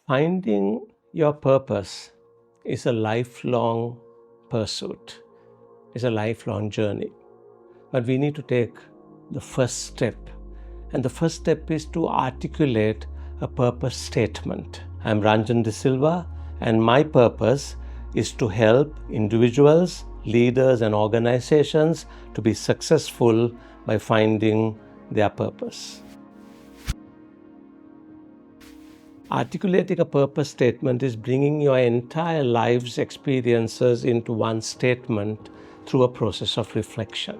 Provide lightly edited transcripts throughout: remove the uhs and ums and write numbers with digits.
Finding your purpose is a lifelong pursuit. It's a lifelong journey. But we need to take the first step. And the first step is to articulate a purpose statement. I'm Ranjan De Silva, and my purpose is to help individuals, leaders, and organizations to be successful by finding their purpose. Articulating a purpose statement is bringing your entire life's experiences into one statement through a process of reflection.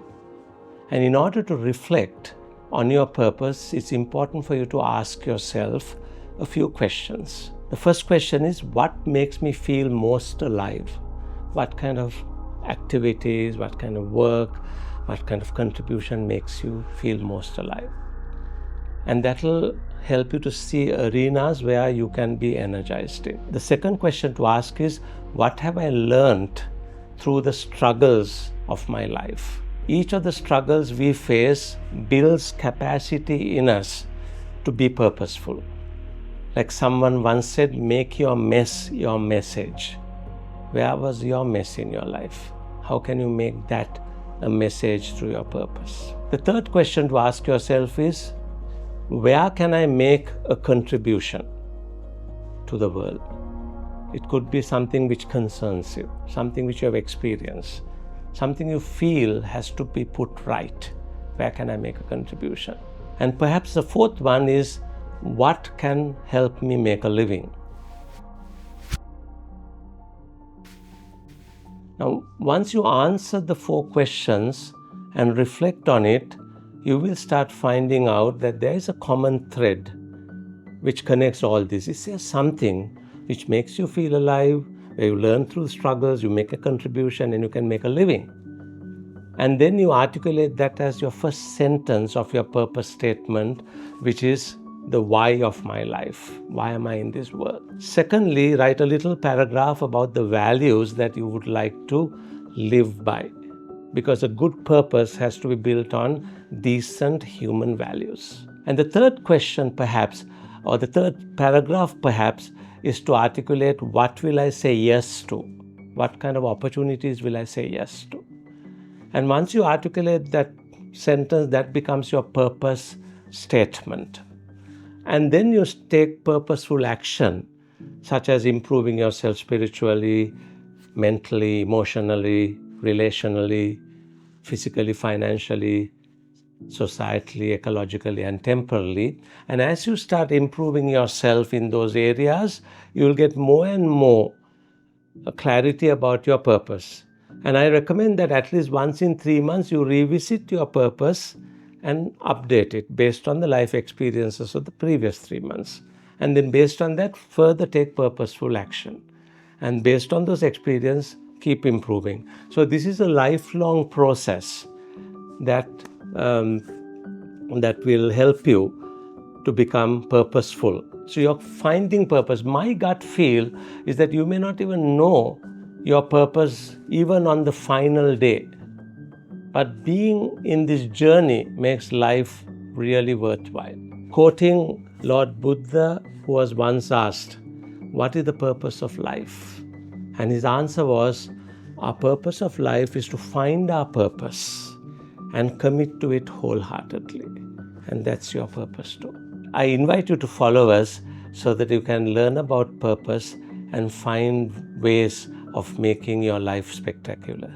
And in order to reflect on your purpose, it's important for you to ask yourself a few questions. The first question is, what makes me feel most alive? What kind of activities, what kind of work, what kind of contribution makes you feel most alive? And that will help you to see arenas where you can be energized in. The second question to ask is, what have I learned through the struggles of my life? Each of the struggles we face builds capacity in us to be purposeful. Like someone once said, make your mess your message. Where was your mess in your life? How can you make that a message through your purpose? The third question to ask yourself is, where can I make a contribution to the world? It could be something which concerns you, something which you have experienced, something you feel has to be put right. Where can I make a contribution? And perhaps the fourth one is, what can help me make a living? Now, once you answer the four questions and reflect on it, you will start finding out that there is a common thread which connects all this. Is there something which makes you feel alive, where you learn through struggles, you make a contribution, and you can make a living? And then you articulate that as your first sentence of your purpose statement, which is the why of my life. Why am I in this world? Secondly, write a little paragraph about the values that you would like to live by, because a good purpose has to be built on decent human values. And the third question perhaps, or the third paragraph perhaps, is to articulate, what will I say yes to? What kind of opportunities will I say yes to? And once you articulate that sentence, that becomes your purpose statement. And then you take purposeful action, such as improving yourself spiritually, mentally, emotionally, relationally, physically, financially, societally, ecologically, and temporally. And as you start improving yourself in those areas, you will get more and more clarity about your purpose. And I recommend that at least once in 3 months, you revisit your purpose and update it based on the life experiences of the previous 3 months. And then based on that, further take purposeful action. And based on those experiences, keep improving. So this is a lifelong process that will help you to become purposeful. So you're finding purpose. My gut feel is that you may not even know your purpose even on the final day. But being in this journey makes life really worthwhile. Quoting Lord Buddha, who was once asked, what is the purpose of life? And his answer was, our purpose of life is to find our purpose and commit to it wholeheartedly. And that's your purpose too. I invite you to follow us so that you can learn about purpose and find ways of making your life spectacular.